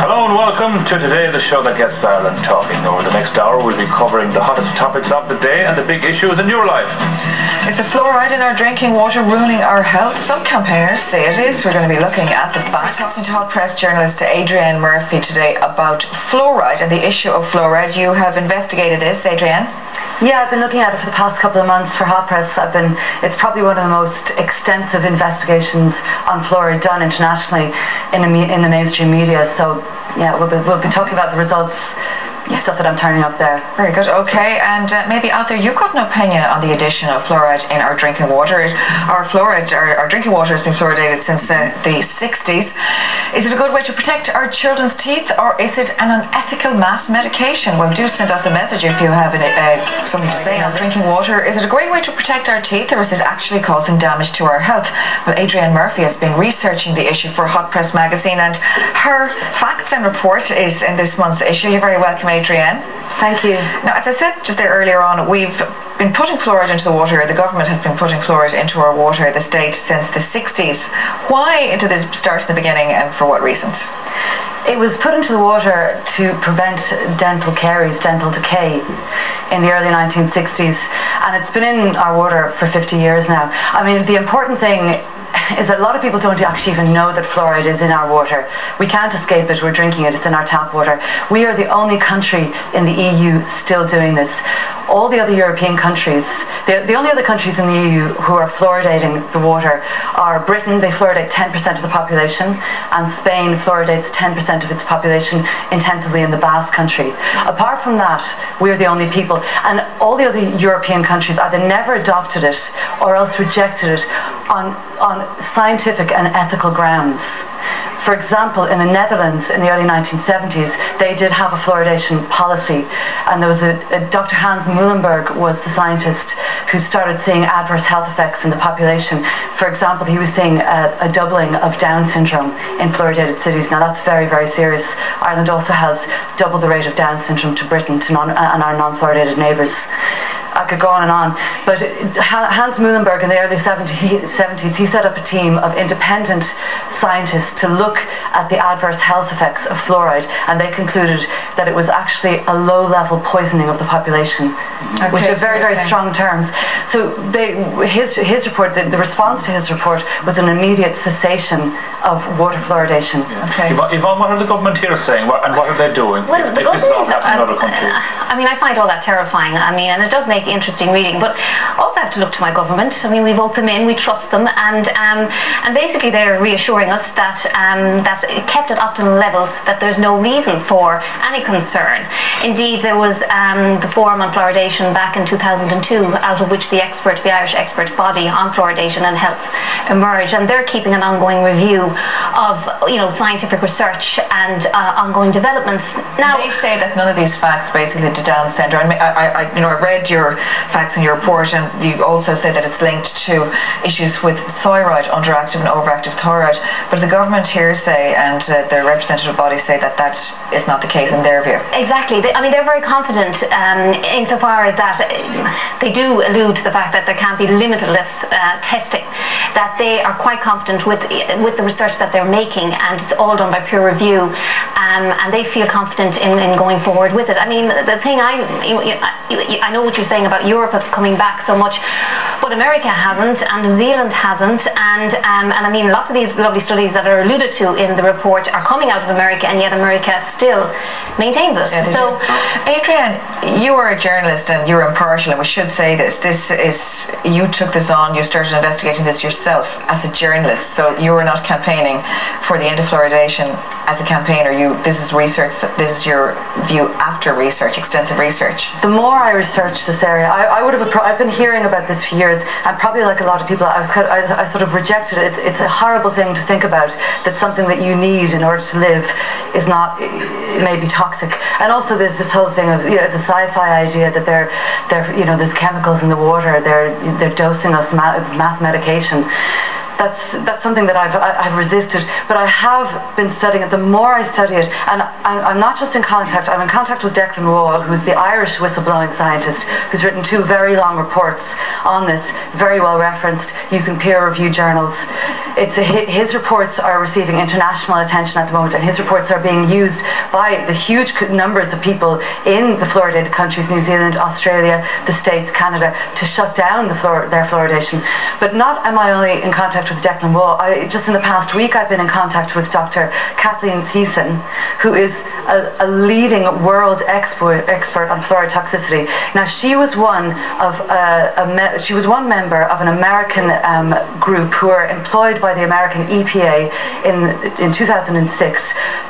Hello and welcome to Today, the show that gets Ireland talking. Over the next hour we'll be covering the hottest topics of the day and the big issues in your life. Is the fluoride in our drinking water ruining our health? Some campaigners say it is. We're going to be looking at the fact. Talking to hot press journalist Adrienne Murphy today about fluoride and the issue of fluoride. You have investigated this, Adrienne? Yeah, I've been looking at it for the past couple of months for Hot Press. It's probably one of the most extensive investigations on fluoride done internationally in the mainstream media. So yeah, we'll be talking about the results, stuff that I'm turning up there. Very good. Okay, and maybe out there, you've got an opinion on the addition of fluoride in our drinking water. Our drinking water has been fluoridated since the 60s. Is it a good way to protect our children's teeth, or is it an unethical mass medication? Well, do send us a message if you have something to say on drinking water. Is it a great way to protect our teeth, or is it actually causing damage to our health? Well, Adrienne Murphy has been researching the issue for Hot Press magazine, and her facts and report is in this month's issue. You're very welcome, Adrienne. Thank you. Now, as I said just there earlier on, we've been putting fluoride into the water. The government has been putting fluoride into our water, the state, since the 60s. Why did it start in the beginning, and for what reasons? It was put into the water to prevent dental caries, dental decay, in the early 1960s, and it's been in our water for 50 years now. I mean, the important thing is that a lot of people don't actually even know that fluoride is in our water. We can't escape it, we're drinking it, it's in our tap water. We are the only country in the EU still doing this. All the other European countries, the only other countries in the EU who are fluoridating the water are Britain. They fluoridate 10% of the population, and Spain fluoridates 10% of its population intensively in the Basque country. Apart from that, we're the only people, and all the other European countries either never adopted it or else rejected it on scientific and ethical grounds. For example, in the Netherlands in the early 1970s, they did have a fluoridation policy, and there was Dr. Hans Muhlenberg was the scientist who started seeing adverse health effects in the population. For example, he was seeing a doubling of Down syndrome in fluoridated cities. Now that's very, very serious. Ireland also has double the rate of Down syndrome to Britain and our non-fluoridated neighbours. I could go on and on, but Hans Muhlenberg in the early 70s, he set up a team of independent scientists to look at the adverse health effects of fluoride, and they concluded that it was actually a low-level poisoning of the population, which are very, very strong terms. So his report, the response to his report was an immediate cessation of water fluoridation. Okay. Yvonne, what are the government here saying, and what are they doing if this is not happening in other countries? I mean, I find all that terrifying. I mean, and it does make interesting reading, but also I have to look to my government. I mean, we vote them in, we trust them, and basically they're reassuring us that that it kept at optimal levels, that there's no reason for any concern. Indeed, there was the Forum on Fluoridation back in 2002, out of which the Irish expert body on fluoridation and health emerged, and they're keeping an ongoing review of scientific research and ongoing developments. Now, they say that none of these facts basically to Down syndrome. I read your facts in your report, and you also say that it's linked to issues with thyroid, underactive and overactive thyroid. But the government here say, and the representative bodies say, that that is not the case in their view. Exactly. They're very confident insofar as that they do allude to the fact that there can be limitless testing, that they are quite confident with the research that they're making, and it's all done by peer review, and they feel confident in going forward with it. I mean, the thing I know what you're saying about Europe coming back so much, but America hasn't, and New Zealand hasn't, and I mean, lots of these lovely studies that are alluded to in the report are coming out of America, and yet America still maintains it. Yeah, so, Adrienne, you are a journalist and you're impartial, and we should say this. You took this on, you started investigating this yourself as a journalist, so you were not campaigning for the end of fluoridation as a campaigner. This is research, this is your view after research, extensive research. The more I researched this area, I've been hearing about this for years, and probably like a lot of people, I sort of rejected it. It's a horrible thing to think about, that something that you need in order to live is not, it may be toxic. And also there's this whole thing of the sci-fi idea that there's chemicals in the water, they're dosing us mass medication. That's something that I've resisted, but I have been studying it. The more I study it, and I'm not just in contact, I'm in contact with Declan Wall, who's the Irish whistleblowing scientist, who's written 2 very long reports on this, very well referenced, using peer-reviewed journals. his reports are receiving international attention at the moment, and his reports are being used by the huge numbers of people in the fluoridated countries, New Zealand, Australia, the States, Canada, to shut down their fluoridation. But not am I only in contact with Declan Wall. Just in the past week I've been in contact with Dr. Kathleen Thiessen, who is a leading world expert on fluoride toxicity. Now she was one member of an American group who are employed by the American EPA in 2006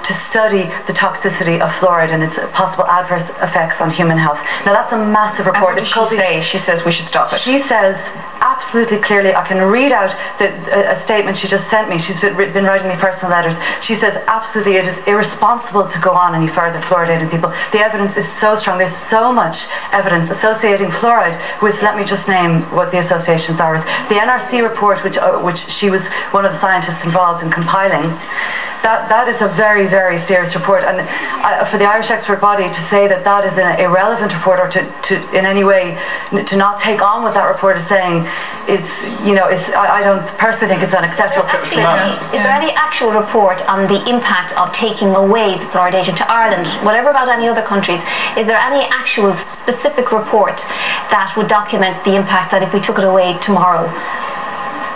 to study the toxicity of fluoride and its possible adverse effects on human health. Now that's a massive report. And what does she say? She says we should stop it. She says absolutely clearly, I can read out a statement she just sent me. She's been writing me personal letters. She says absolutely it is irresponsible to go on any further fluoridating people. The evidence is so strong. There's so much evidence associating fluoride with, let me just name what the associations are. The NRC report, which she was one of the scientists involved in compiling, that is a very, very serious report. And for the Irish expert body to say that is an irrelevant report, or to in any way to not take on what that report is saying, I don't personally think it's unacceptable. Is there any actual report on the impact of taking away the fluoridation to Ireland, whatever about any other countries? Is there any actual specific report that would document the impact that if we took it away tomorrow?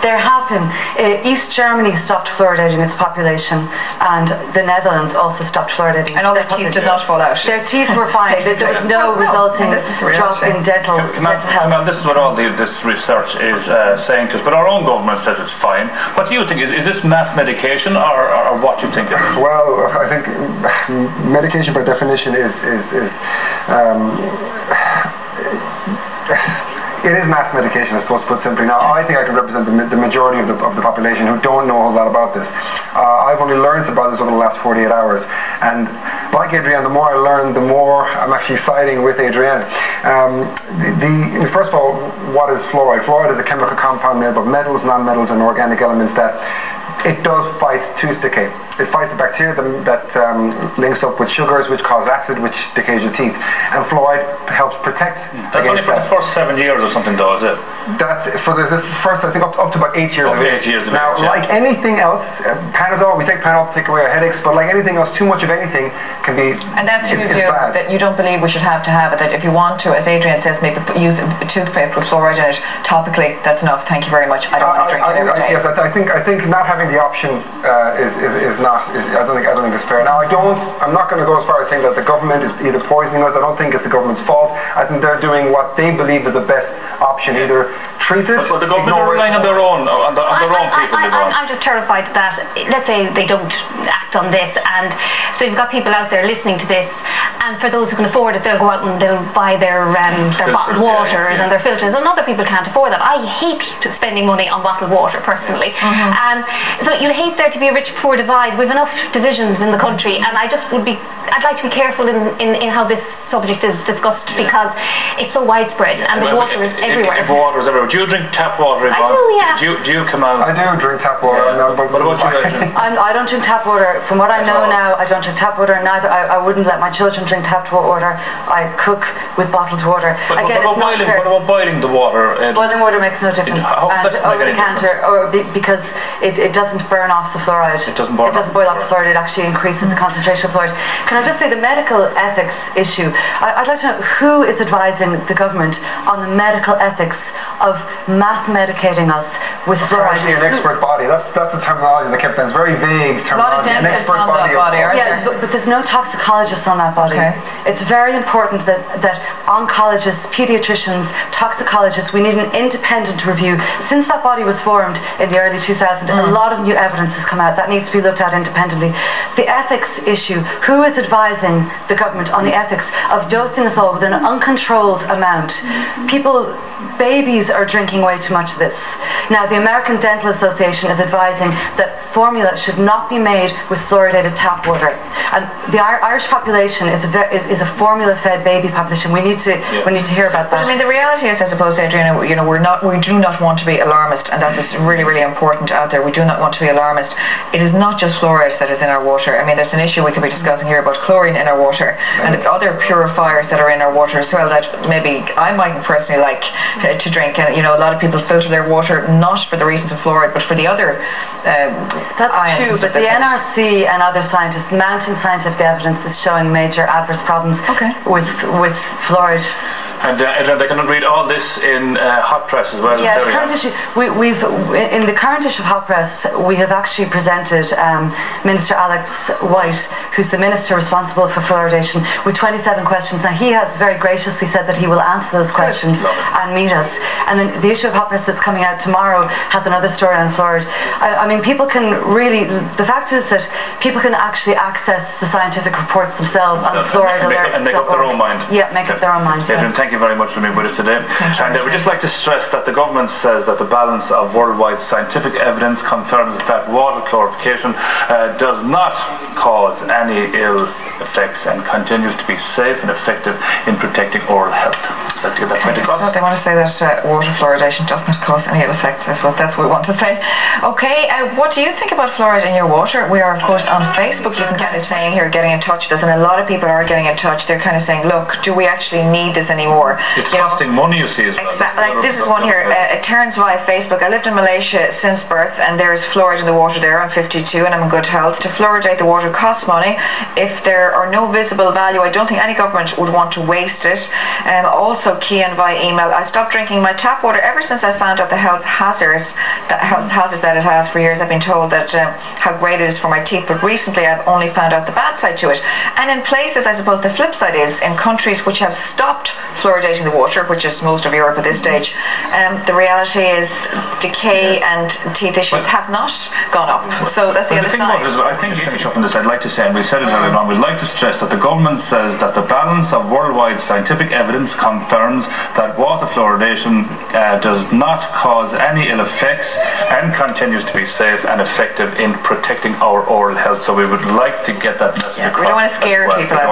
There have been. East Germany stopped fluoridating its population, and the Netherlands also stopped fluoridating. And all their teeth did not fall out. Their teeth were fine. There was no resulting drop in dental health. This is what all this research is saying to us, but our own government says it's fine. What do you think? Is this mass medication, or what do you think it is? Well, I think medication by definition is it is mass medication, I suppose, put simply. Now, I think I can represent the majority of the population who don't know a whole lot about this. I've only learned about this over the last 48 hours, and like Adrienne, the more I learn, the more I'm actually siding with Adrienne. First of all, what is fluoride? Fluoride is a chemical compound made of metals, non-metals, and organic elements that it does fight tooth decay. It fights the bacteria that links up with sugars, which cause acid, which decays your teeth. And fluoride helps protect That's only for the first 7 years or something, though, is it? That's for the first, I think, up to about 8 years of age. 8 years of now, age, like anything else, Panadol, we take Panadol to take away our headaches, but like anything else, too much of anything can be And that's your it's view, bad. that you don't believe we should have it, that if you want to, as Adrienne says, use a toothpaste with fluoride in it topically, that's enough, thank you very much, I don't want to drink it every day. Yes, I think not having the option is not, I don't think it's fair. Now, I'm not going to go as far as saying that the government is either poisoning us. I don't think it's the government's fault. I think they're doing what they believe is the best option, either treat it, but the government are relying on their own people. I'm just terrified that, let's say they don't act on this, and so you've got people out there listening to this, and for those who can afford it, they'll go out and they'll buy their bottled waters and their filters, and other people can't afford that. I hate spending money on bottled water personally, and so you hate there to be a rich-poor divide. We've enough divisions in the country, and I'd like to be careful in how this subject is discussed, because it's so widespread and the water is everywhere. Water is everywhere. Do you drink tap water? I do, yeah. Do you come out? I do drink tap water. Yeah. But what about you, Adrienne? I don't drink tap water. From what I know now, I don't drink tap water. Neither I wouldn't let my children drink tap water. I cook with bottled water. But what about boiling the water? Boiling water makes no difference. Because it doesn't burn off the fluoride. It doesn't boil off the fluoride. It actually increases the concentration of fluoride. Can I just say the medical ethics issue? I'd like to know who is advising the government on the medical ethics of mass medicating us with fluoride. Actually, an expert body. That's the terminology that kept. It's very vague terminology. A lot of dentists on that body, aren't there? But there's no toxicologists on that body. Okay. It's very important that oncologists, pediatricians, toxicologists, we need an independent review. Since that body was formed in the early 2000s, a lot of new evidence has come out that needs to be looked at independently. The ethics issue, who is advising the government on the ethics of dosing us all with an uncontrolled amount? Babies are drinking way too much of this. Now, the American Dental Association is advising that formula should not be made with fluoridated tap water. And the Irish population is a formula-fed baby population. We need to hear about that. But I mean, the reality is, I suppose, Adriana, we do not want to be alarmist, and that is really, really important out there. We do not want to be alarmist. It is not just fluoride that is in our water. I mean, there's an issue we could be discussing here about chlorine in our water and other purifiers that are in our water as well that maybe I might personally like to drink. And a lot of people filter their water not for the reasons of fluoride, but for the other That's true, but the NRC and other scientists, mounting scientific evidence is showing major adverse problems with fluoride. And they can read all this in Hot Press as well. Yeah, current issue. In the current issue of Hot Press, we have actually presented Minister Alex White, who's the minister responsible for fluoridation, with 27 questions. Now, he has very graciously said that he will answer those questions and meet us. And then the issue of Hot Press that's coming out tomorrow has another story on fluoride. I mean, people can really. The fact is that people can actually access the scientific reports themselves on fluoride alert and make up their own mind. Yeah, make up their own mind. Adrian, thank you very much for being with us today. And we'd just like to stress that the government says that the balance of worldwide scientific evidence confirms that water clarification does not cause any ill effects and continues to be safe and effective in protecting oral health. Let's get that point across. They want to say that water fluoridation does not cause any ill effects. That's what we want to say. Okay, what do you think about fluoride in your water? We are, of course, on Facebook. You can kind of saying here, getting in touch with us, and a lot of people are getting in touch. They're kind of saying, look, do we actually need this anymore? It's costing money, you see, as well. Like this is one here. It turns via Facebook. I lived in Malaysia since birth, and there is fluoride in the water there. I'm 52 and I'm in good health. To fluoridate the water costs money. If there are no visible value, I don't think any government would want to waste it. Also, key in via email. I stopped drinking my tap water ever since I found out the health hazards that it has. For years I've been told that how great it is for my teeth, but recently I've only found out the bad side to it. And in places, I suppose the flip side is in countries which have stopped fluoridating the water, which is most of Europe at this stage, the reality is decay and teeth issues have not gone up. So that's the other side. I think to finish up on this, I'd like to say, and we said it earlier on, we'd like to stress that the government says that the balance of worldwide scientific evidence confirms that water fluoridation does not cause any ill effects and continues to be safe and effective in protecting our oral health. So we would like to get that message across. We don't want to scare people out